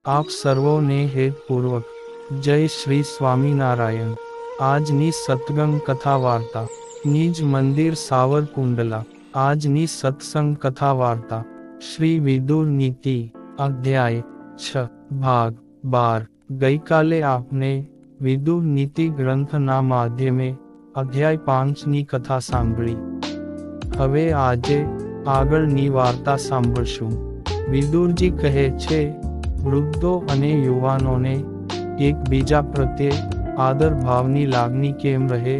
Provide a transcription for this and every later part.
આપ સર્વોને હેતપૂર્વક જય શ્રી સ્વામિનારાયણ। આજની સત્સંગ કથા વાર્તા નિજ મંદિર સાવરકુંડલા। આજની સત્સંગ કથા વાર્તા શ્રી વિદુર નીતિ અધ્યાય 6 ભાગ 12। ગઈકાલે આપને વિદુર નીતિ ગ્રંથના માધ્યમે અધ્યાય 5ની કથા સાંભળી। હવે આજે આગળની વાર્તા સાંભળશું। વિદુરજી કહે છે, વૃદ્ધો અને યુવાનોને એકબીજા પ્રત્યે આદર ભાવની લાગણી કેમ રહે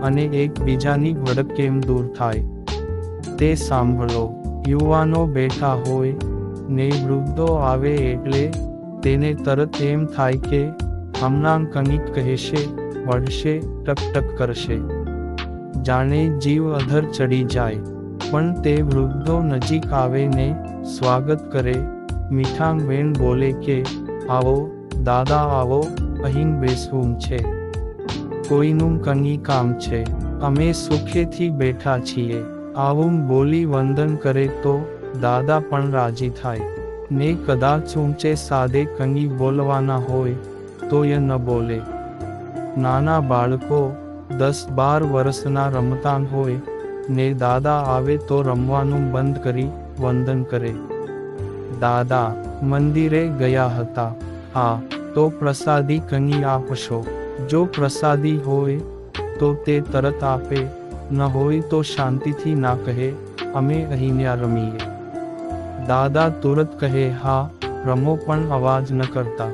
અને એકબીજાની વડક કેમ દૂર થાય તે સાંભળો। યુવાનો બેઠા હોય ને વૃદ્ધો આવે એટલે તેને તરત એમ થાય કે હમણાં કંઈક કહેશે, વળશે, ટક કરશે, જાણે જીવ અધર ચડી જાય। પણ તે વૃદ્ધો નજીક આવે ને સ્વાગત કરે, મીઠાંગ વેણ બોલે કે આવો દાદા આવો, અહીં બેસવું છે, કોઈનું કંઈ કામ છે, અમે સુખેથી બેઠા છીએ, આવું બોલી વંદન કરે તો દાદા પણ રાજી થાય ને કદાચ ઊંચે સાદે કંઈ બોલવાના હોય તો એ ન બોલે। નાના બાળકો 10-12 વર્ષના રમતા હોય ને દાદા આવે તો રમવાનું બંધ કરી વંદન કરે। દાદા મંદિરે ગયા હતા, હા તો પ્રસાદી કંઈ આપશો? જો પ્રસાદી હોય તો તે તરત આપે, ન હોય તો શાંતિથી ના કહે અમે અહીંયા રમીએ। દાદા તુરત કહે હા રમો, પણ અવાજ ન કરતા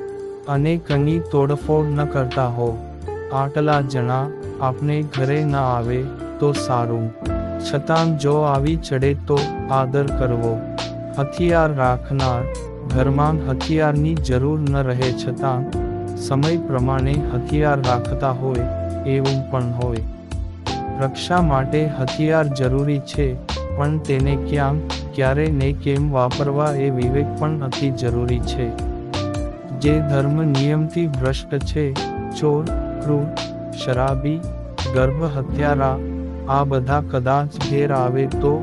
અને કંઈ તોડફોડ ન કરતા હો। આટલા જણા આપને ઘરે ન આવે તો સારું, છતાં જો આવી ચડે તો આદર કરવો। હથિયાર રાખનાર ઘરમાં હથિયારની જરૂર ન રહે, છતાં સમય પ્રમાણે હથિયાર રાખતા હોય એવું પણ હોય। રક્ષા માટે હથિયાર જરૂરી છે, પણ તેને ક્યાં, ક્યારે ને કેમ વાપરવા એ વિવેક પણ અતિ જરૂરી છે। જે ધર્મ નિયમથી ભ્રષ્ટ છે, ચોર, ક્રૂર, શરાબી, ગર્ભ હત્યારા, આ બધા કદાચ ઘેર આવે તો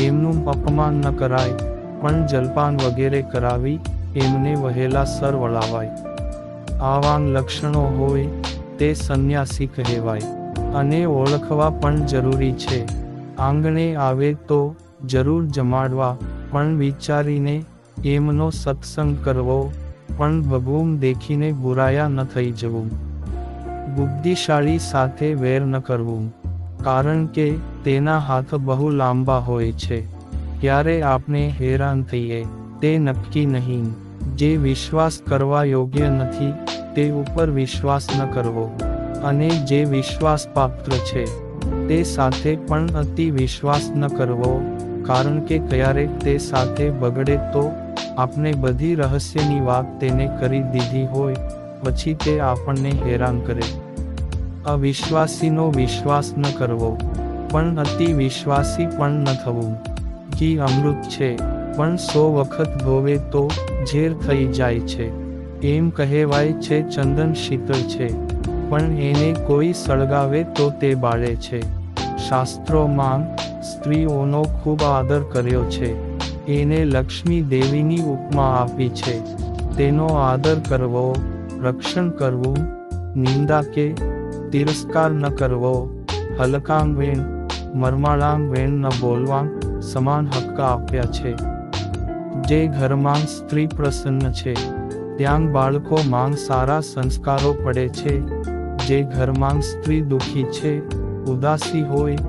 એમનું અપમાન ન કરાય, પણ જલપાન વગેરે કરાવી એમને વહેલા સર વળાવાય। આવાં લક્ષણો હોય તે સંન્યાસી કહેવાય અને ઓળખવા પણ જરૂરી છે। આંગણે આવે તો જરૂર જમાડવા, પણ વિચારીને એમનો સત્સંગ કરવો, પણ ભગવું દેખીને બુરાયા ન થઈ જવું। બુદ્ધિશાળી સાથે વેર ન કરવું, કારણ કે તેના હાથ બહુ લાંબા હોય છે, ક્યારે આપણે હેરાન થઈએ તે નક્કી નહીં। જે વિશ્વાસ કરવા યોગ્ય નથી તે ઉપર વિશ્વાસ ન કરવો, અને જે વિશ્વાસ પાત્ર છે તે સાથે પણ અતિ વિશ્વાસ ન કરવો, કારણ કે ક્યારેક તે સાથે બગડે તો આપણે બધી રહસ્યની વાત તેને કરી દીધી હોય પછી તે આપણને હેરાન કરે। અવિશ્વાસીનો વિશ્વાસ ન કરવો, પણ અતિ વિશ્વાસી પણ ન થવું। ઘી અમૃત છે, પણ 100 વખત ધોવે તો ઝેર થઈ જાય છે, એમ કહેવાય છે। ચંદન શીતળ છે, પણ એને કોઈ સળગાવે તો તે બાળે છે। શાસ્ત્રોમાં સ્ત્રીઓનો ખૂબ આદર કર્યો છે, એને લક્ષ્મી દેવીની ઉપમા આપી છે। તેનો આદર કરવો, રક્ષણ કરવું, નિંદા કે તિરસ્કાર ન કરવો, હલકાં વેણ, મરમાળાં વેણ ન બોલવાં સમાન હક્ક આપ્યા છે। જે ઘરમાં સ્ત્રી પ્રસન્ન છે ત્યાં બાળકોમાં સારા સંસ્કારો પડે છે। જે ઘરમાં સ્ત્રી દુઃખી છે, ઉદાસી હોય,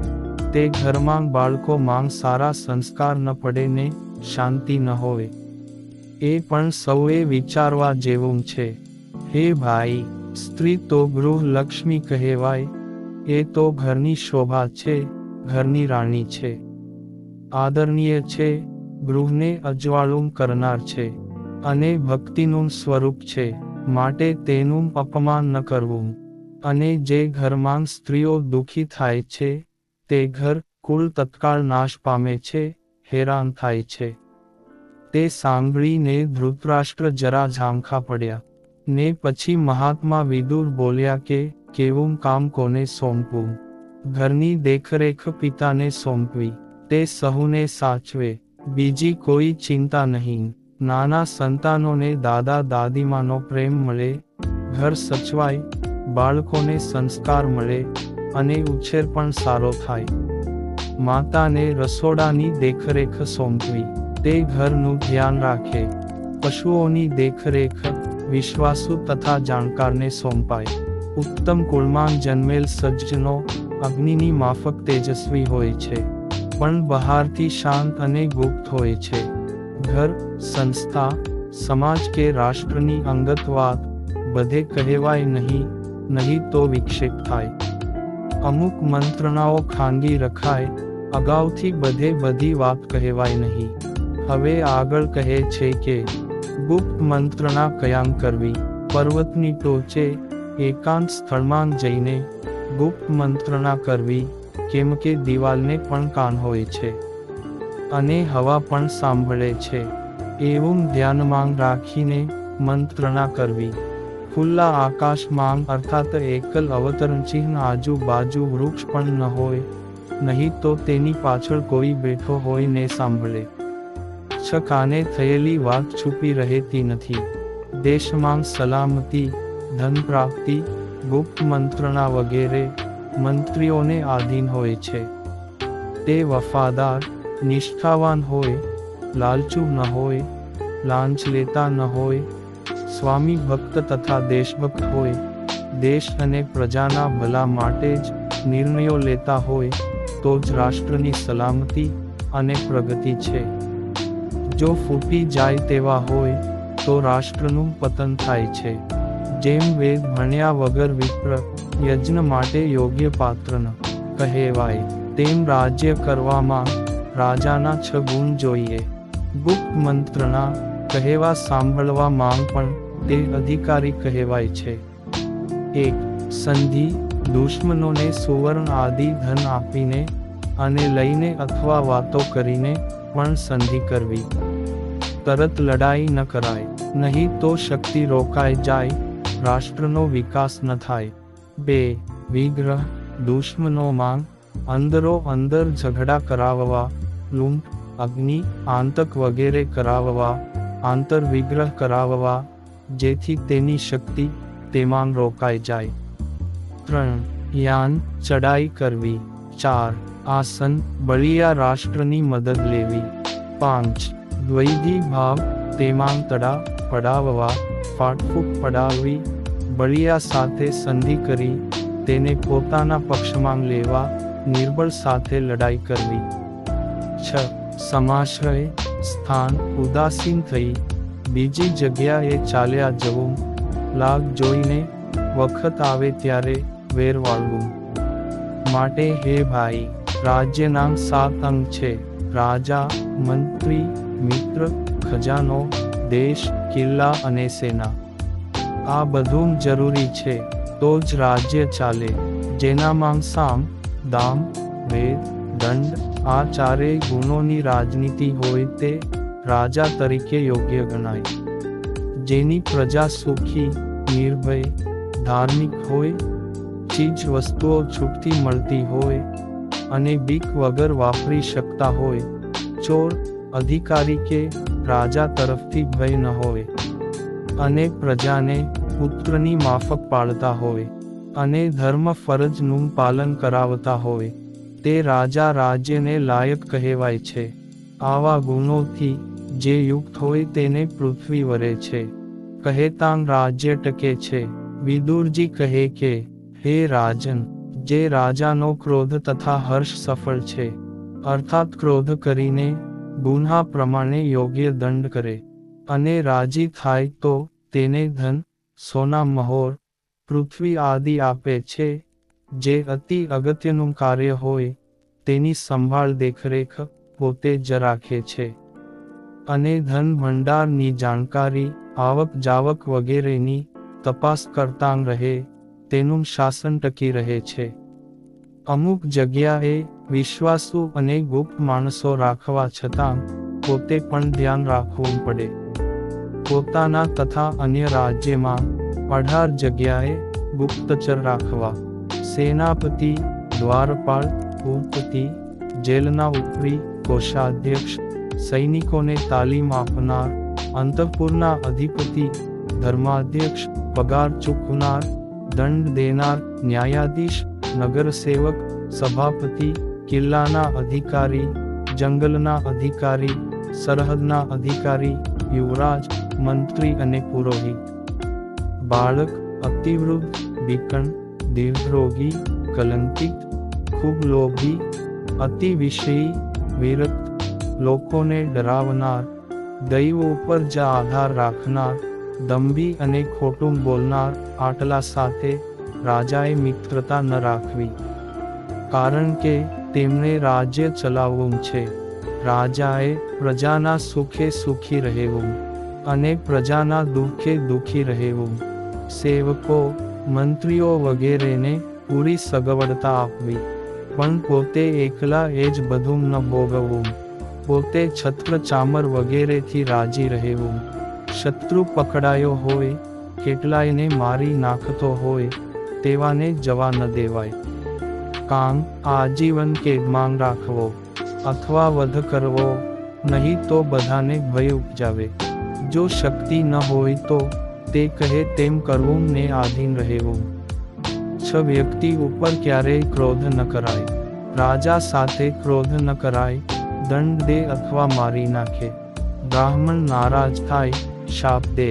તે ઘરમાં બાળકોમાં સારા સંસ્કાર ન પડે ને શાંતિ ન હોય। એ પણ સૌએ વિચારવા જેવું છે। હે ભાઈ, સ્ત્રી તો ગૃહ લક્ષ્મી કહેવાય, એ તો ઘરની શોભા છે, ઘરની રાણી છે, આદરણીય છે, ગૃહને અજવાળું કરનાર છે, અને ભક્તિનું સ્વરૂપ છે, માટે તેનું અપમાન ન કરવું। અને જે ઘરમાં સ્ત્રીઓ દુઃખી થાય છે તે ઘર, કુળ તત્કાળ નાશ પામે છે, હેરાન થાય છે। તે સાંભળીને ધૃતરાષ્ટ્ર જરા ઝાંખા પડ્યા ને પછી મહાત્મા વિદુર બોલ્યા કે કેવું કામ કોને સોંપવું? ઘરની દેખરેખ પિતાને સોંપવી, તે સહુને સાચવે, બીજી કોઈ ચિંતા નહીં। નાના સંતાનોને દાદા દાદીમાનો પ્રેમ મળે, ઘર સચવાય, બાળકોને સંસ્કાર મળે અને ઉછેર પણ સારો થાય. માતાને રસોડાની દેખરેખ સોંપવી, તે ઘરનું ધ્યાન રાખે. પશુઓની દેખરેખ વિશ્વાસુ તથા જાણકારને સોંપાય. ઉત્તમ કુળમાં જન્મેલ સજ્જનો અગ્નિની માફક તેજસ્વી હોય છે, પણ બહારથી શાંત અને ગુપ્ત હોય છે. ઘર, સંસ્થા, સમાજ કે રાષ્ટ્રની અંગત વાત બધે કહેવાય નહીં તો વિક્ષેપ થાય. અમુક મંત્રણાઓ ખાનગી રખાય, અગાઉથી બધી વાત કહેવાય નહીં. હવે આગળ કહે છે કે ગુપ્ત મંત્રણા કયાં કરવી. પર્વતની ટોચે એકાંત સ્થળમાં જઈને ગુપ્ત મંત્રણા કરવી, કેમ કે દિવાલને પણ કાન હોય છે અને હવા પણ સાંભળે છે. એવું ધ્યાનમાં રાખીને મંત્રણા કરવી. ખુલ્લા આકાશમાં અર્થાત એકલ અવતરણ ચિહ્ન આજુબાજુ વૃક્ષ પણ ન હોય, નહીં તો તેની પાછળ કોઈ બેઠો હોય ને સાંભળે. કાને થયેલી વાત છુપી રહેતી નથી. દેશમાં સલામતી, ધન પ્રાપ્તિ, ગુપ્ત મંત્રણા વગેરે મંત્રીઓને આધીન હોય છે. તે વફાદાર, નિષ્ઠાવાન હોય, લાલચુ ન હોય, લાંચ લેતા ન હોય, સ્વામી ભક્ત તથા દેશભક્ત હોય, દેશ અને પ્રજાના ભલા માટે જ નિર્ણયો લેતા હોય, તો જ રાષ્ટ્રની સલામતી અને પ્રગતિ છે. જો ફૂટી જાય તેવા હોય તો રાષ્ટ્રનું પતન થાય છે. જેમ વેદ ભણ્યા વગર વિપ્ર યજ્ઞ માટે યોગ્ય પાત્ર ન કહેવાય, તેમ રાજ્ય કરવામાં રાજાના 6 ગુણ જોઈએ. ગુપ્ત મંત્રણા કહેવા સાંભળવા માંગ પણ તે અધિકારી કહેવાય છે. 1. સંધિ, દુશ્મનોને સુવર્ણ આદિ ધન આપીને અને લઈને અથવા વાતો કરીને પણ સંધિ કરવી. તરત લડાઈ ન કરાય, નહીં તો શક્તિ રોકાઈ જાય, રાષ્ટ્રનો વિકાસ ન થાય. 2. વિગ્રહ, દુશ્મનોમાં અંદરો અંદર ઝઘડા કરાવવા, લૂંટ, અગ્નિ, આતંક વગેરે કરાવવા, આંતર વિગ્રહ કરાવવા, જેથી તેની શક્તિ તેમાં રોકાઈ જાય. 3. યાન, ચડાઈ કરવી. 4. આસન, બળિયા રાષ્ટ્રની મદદ લેવી. 5. દ્વૈધી ભાવ, તેમાં તડા પડાવવા, ફાટફૂટ પડાવવી, બળિયા સાથે સંધિ કરી તેને પોતાના પક્ષમાં લેવા, નિર્બળ સાથે લડાઈ કરવી. 6. સમાશ્રય, સ્થાન ઉદાસીન થઈ બીજી જગ્યાએ ચાલ્યા જવું, લાગ જોઈને વખત આવે ત્યારે વેર વાળવું. માટે હે ભાઈ, રાજ્યના 7 અંગ છે: રાજા, મંત્રી, મિત્ર, ખજાનો, દેશ, કિલ્લા અને સેના. આ બધું જરૂરી છે તો જ રાજ્ય ચાલે. જેનામાં સામ, દામ, વેદ, દંડ આ 4 ગુણોની રાજનીતિ હોય તે રાજા તરીકે યોગ્ય ગણાય. જેની પ્રજા સુખી, નિર્ભય, ધાર્મિક હોય, ચીજ વસ્તુઓ છૂટથી મળતી હોય અને બીક વગર વાપરી શકતા હોય, ચોર, અધિકારી કે રાજા તરફથી ભય ન હોય, અને પ્રજાને પુત્રની માફક પાળતા હોય અને ધર્મ ફરજનું પાલન કરાવતા હોય, તે રાજા રાજ્યને લાયક કહેવાય છે. આવા ગુણોથી જે યુક્ત હોય તેને પૃથ્વી વરે છે, કહેતાં રાજ્ય ટકે છે. વિદુરજી કહે કે, હે રાજન, જે રાજાનો ક્રોધ તથા હર્ષ સફળ છે, અર્થાત ક્રોધ કરીને ગુન્હા પ્રમાણે યોગ્ય દંડ કરે અને રાજી થાય તો તેને ધન, સોના, મહોર, પૃથ્વી આદિ આપે છે. જે અતિ અગત્યનું કાર્ય હોય તેની સંભાળ દેખરેખ પોતે જ રાખે છે અને ધન ભંડારની જાણકારી, આવક જાવક વગેરેની તપાસ કરતાં રહે, તેનું શાસન ટકી રહે છે. અમુક જગ્યાએ વિશ્વાસુ અને ગુપ્ત માણસો રાખવા છતાં પોતે પણ ધ્યાન રાખવું પડે. પોતાના તથા અન્ય રાજ્યમાં 18 જગ્યાએ ગુપ્તચર રાખવા. સેનાપતિ, દ્વારપાળ, ભૂપતિ, જેલના ઉપરી, કોષાધ્યક્ષ, સૈનિકોને તાલીમ આપનાર અંતઃપુરના અધિપતિ, ધર્માધ્યક્ષ, પગાર ચૂકવનાર, દંડ દેનાર, ન્યાયાધીશ, નગરસેવક, સભાપતિ, કિલ્લાના અધિકારી, જંગલના અધિકારી, સરહદના અધિકારી, યુવરાજ, મંત્રી અને પુરોહિત. બાળક, અતિવૃદ્ધ, બીકણ, દીર્ઘરોગી, કલંકિત, ખૂબ લોભી, અતિવિષયી, વિરક્ત, લોકોને ડરાવનાર, દૈવ ઉપર જ આધાર રાખનાર, દંભી અને ખોટું બોલનાર. આટલા સાથે રાજાએ મિત્રતા ન રાખવી, કારણ કે તેમને રાજ્ય ચલાવવું છે. રાજાએ પ્રજાના સુખે સુખી રહેવું અને પ્રજાના દુઃખે દુઃખી રહેવું. સેવકો, મંત્રીઓ વગેરેને પૂરી સગવડતા આપવી, પણ પોતે એકલા એ જ બધું ન ભોગવવું. પોતે છત્ર ચામર વગેરેથી રાજી રહેવું. શત્રુ પકડાયો હોય, કેટલાયને મારી નાખતો હોય, તેવાને જવા ન દેવાય. કામ આજીવન કેદમાં રાખવો અથવા વધ કરવો, નહીં તો બધાને ભય ઉપજાવે. જો શક્તિ ન હોય તો તે કહે તેમ કરવું ને આધીન રહેવું. વ્યક્તિ ઉપર ક્યારેય ક્રોધ ન કરાય. રાજા સાથે ક્રોધ ન કરાય. દંડ દે અથવા મારી નાખે. બ્રાહ્મણ નારાજ થાય, શાપ દે.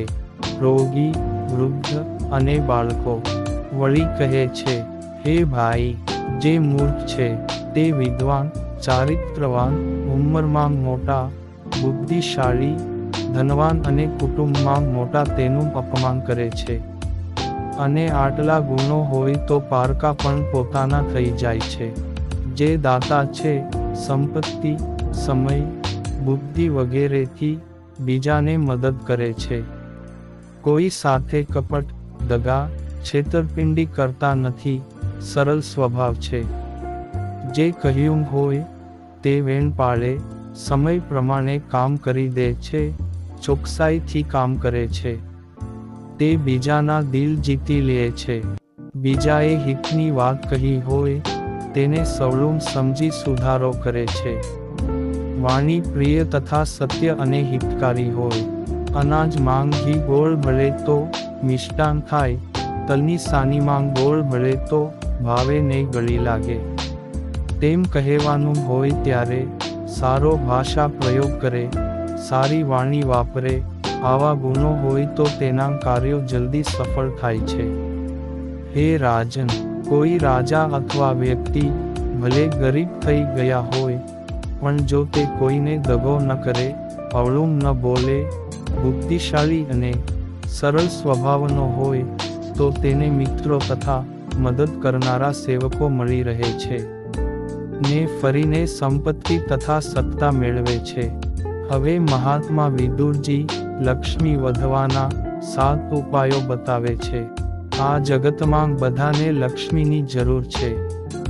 રોગી, વૃદ્ધ અને બાળકો. વળી કહે છે, હે ભાઈ, જે મૂર્ખ છે તે વિદ્વાન, ચારિત્રવાન, ઉંમરમાં મોટા, બુદ્ધિશાળી, ધનવાન અને કુટુંબમાં મોટા તેનું અપમાન કરે છે. અને આટલા ગુણો હોય તો પારકા પણ પોતાના થઈ જાય છે. જે દાતા છે, સંપત્તિ, સમય, બુદ્ધિ વગેરેથી બીજાને મદદ કરે છે. કોઈ સાથે કપટ, દગા, છેતરપિંડી કરતા નથી. સરળ સ્વભાવ છે. જે કહ્યું હોય તે વેણ પાળે. સમય પ્રમાણે કામ કરી દે છે. ચોકસાઈથી કામ કરે છે. તે બીજાના દિલ જીતી લે છે. બીજાએ હિતની વાત કહી હોય તેને સવળું સમજી સુધારો કરે છે. વાણી પ્રિય તથા સત્ય અને હિતકારી હોય. અનાજ માંગ ઘી ગોળ ભળે તો મિષ્ટાન થાય. તલની સાની માંગ ગોળ ભળે તો ભાવે ને ગળી લાગે. તેમ કહેવાનું હોય ત્યારે સારો ભાષા પ્રયોગ કરે, સારી વાણી વાપરે. આવા ગુણો હોય તો તેના કાર્યો જલ્દી સફળ થાય છે. હે રાજન, કોઈ રાજા અથવા વ્યક્તિ ભલે ગરીબ થઈ ગયા હોય, પણ જો તે કોઈને દગો ન કરે, અવળું ન બોલે, બુદ્ધિશાળી અને સરળ સ્વભાવનો હોય, તો તેને મિત્રો તથા મદદ કરનારા સેવકો મળી રહે છે ને ફરીને સંપત્તિ તથા સત્તા મેળવે છે. હવે મહાત્મા વિદુરજી લક્ષ્મી વધવાના 7 ઉપાયો બતાવે છે. આ જગતમાં બધાને લક્ષ્મીની જરૂર છે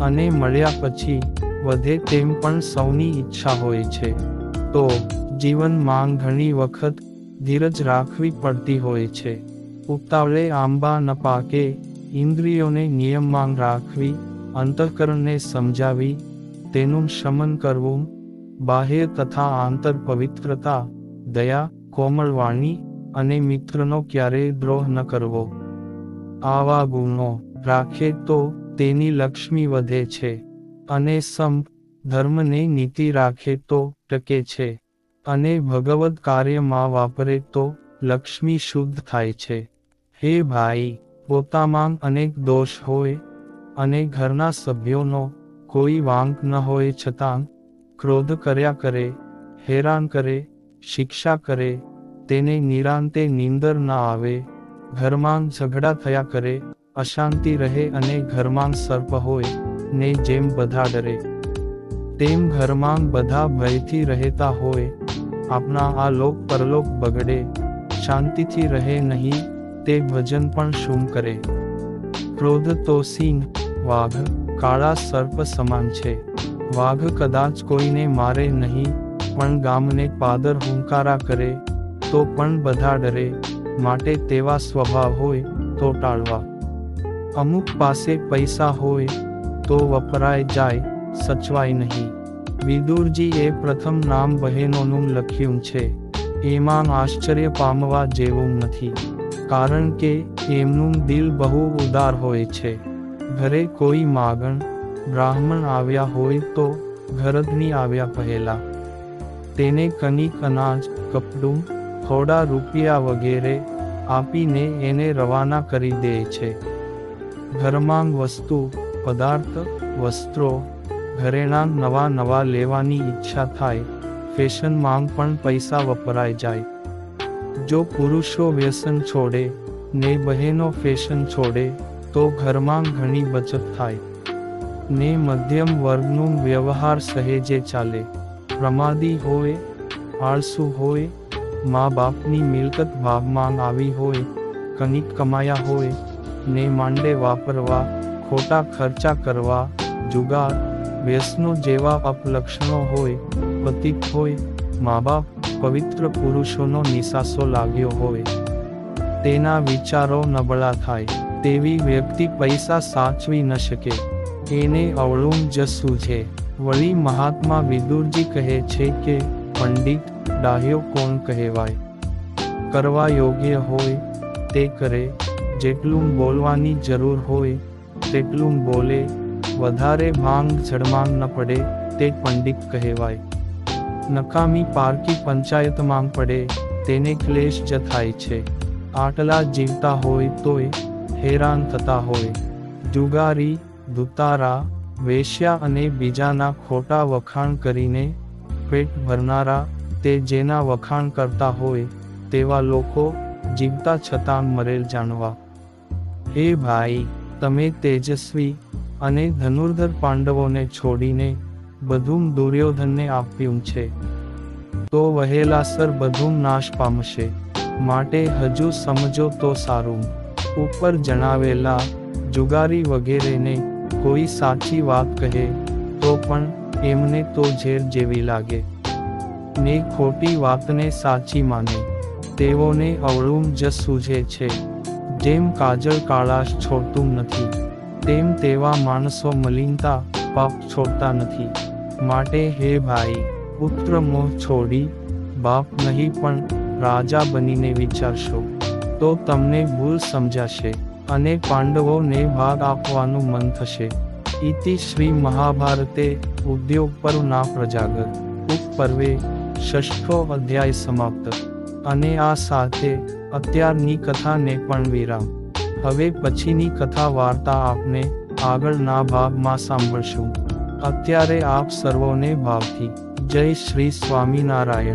અને મળ્યા પછી વધે તેમ પણ સૌની ઈચ્છા હોય છે. તો જીવનમાં ઘણી વખત ધીરજ રાખવી પડતી હોય છે. ઉતાવળે આંબા ન પાકે. ઇન્દ્રિયોને નિયમમાં રાખવી, અંતઃકરણને સમજાવી, તેનું શમન કરવું, બાહ્ય તથા આંતર પવિત્રતા, દયા, કોમળ વાણી અને મિત્રનો ક્યારેય દ્રોહ ન કરવો. આવા ગુણો રાખે તો તેની લક્ષ્મી વધે છે અને સંપ, ધર્મને નીતિ રાખે તો ટકે છે અને ભગવદ કાર્યમાં વાપરે તો લક્ષ્મી શુદ્ધ થાય છે. હે ભાઈ, પોતામાં અનેક દોષ હોય અને ઘરના સભ્યોનો કોઈ વાંક ન હોય છતાં ક્રોધ કર્યા કરે, હેરાન કરે, શિક્ષા કરે, તેને નિરાંતે નીંદર ન આવે, ઘરમાં ઝઘડા થયા કરે, અશાંતિ રહે અને ઘરમાં સર્પ હોય ને જેમ બધા ડરે તેમ ઘરમાં બધા ભયથી રહેતા હોય. આપણા આ લોક પરલોક બગડે, શાંતિથી રહે નહીં, તે ભજન પણ શું કરે. ક્રોધ તો સિંહ, વાઘ, કાળા સર્પ સમાન છે. વાઘ કદાચ કોઈને મારે નહીં, પણ ગામને પાદર હુંકારા કરે તો પણ બધા ડરે. માટે તેવા સ્વભાવ હોય તો ટાળવા. અમુક પાસે પૈસા હોય તો વપરાય જાય, સચવાય નહીં. વિદુરજીએ પ્રથમ નામ બહેનોનું લખ્યું છે. એમાં આશ્ચર્ય પામવા જેવું નથી, કારણ કે એમનું દિલ બહુ ઉદાર હોય છે. ઘરે કોઈ માગણ બ્રાહ્મણ આવ્યા હોય તો ઘરધણી આવ્યા પહેલા તેને કનીક અનાજ, કપડું, થોડા રૂપિયા વગેરે આપીને એને રવાના કરી દે છે. ઘરમાં વસ્તુ, પદાર્થ, વસ્ત્રો, ઘરેણાં નવા નવા લેવાની ઈચ્છા થાય, ફેશનમાં પણ પૈસા વપરાઈ જાય. જો પુરુષો વ્યસન છોડે ને બહેનો ફેશન છોડે તો ઘરમાં ઘણી બચત થાય ને મધ્યમ વર્ગનું વ્યવહાર સહેજે ચાલે. પ્રમાદી હોય, આળસુ હોય, મા બાપની મિલકત ભાગમાં આવી હોય, કનીક કમાયા હોય ને માંડે વાપરવા, ખોટા ખર્ચા કરવા, જુગાર, વ્યસનો જેવા અપલક્ષણો હોય, પતિત હોય, મા બાપ પવિત્ર પુરુષોનો નિસાસો લાગ્યો હોય, તેના વિચારો નબળા થાય તેવી વ્યક્તિ પૈસા સાચવી ન શકે. એને અવળું જ સૂઝે. વળી મહાત્મા વિદુરજી કહે છે કે પંડિત ડાહ્યો કોણ કહેવાય? કરવા યોગ્ય હોય તે કરે, જેટલું બોલવાની જરૂર હોય તેટલું બોલે, વધારે ભાંગ ઝડમાં ન પડે તે પંડિત કહેવાય. નકામી પારકી પંચાયતમાં પડે તેને ક્લેશ જ થાય છે. આટલા જીવતા હોય તોય હેરાન થતા હોય. જુગારી, ધુતારા, વેશ્યા અને બીજાના ખોટા વખાણ કરીને પેટ ભરનારા, તે જેના વખાણ કરતા હોય તેવા લોકો જીવતા છતાં મરેલ જાણવા. હે ભાઈ, તમે તેજસ્વી અને ધનુર્ધર પાંડવોને છોડીને બધું દુર્યોધનને આપ્યું છે તો વહેલાસર બધું નાશ પામશે. માટે હજુ સમજો તો સારું. ઉપર જણાવેલા જુગારી વગેરેને કોઈ સાચી વાત કહે તો પણ એમને તો ઝેર જેવી લાગે ને ખોટી વાતને સાચી માને. તેઓને અવળું જ સૂઝે છે. જેમ કાજળ કાળાશ છોડતું નથી તેમ તેવા માણસો મલિનતા, પાપ છોડતા નથી. માટે હે ભાઈ, પુત્ર મોહ છોડી બાપ નહીં પણ રાજા બનીને વિચારશો તો તમને ભૂલ સમજાશે અને પાંડવોને ભાગ આપવાનું મન થશે. ઇતિ શ્રી મહાભારતે ઉદ્યોગ પર્વના પ્રજાગર ઉપપર્વે ષષ્ઠો અધ્યાય સમાપ્ત. અને આ સાથે અત્યારની કથાને પણ વિરામ. હવે પછીની કથા વાર્તા આપને આગળના ભાગમાં સાંભળશું. અત્યારે આપ સર્વોને ભાવથી જય શ્રી સ્વામિનારાયણ.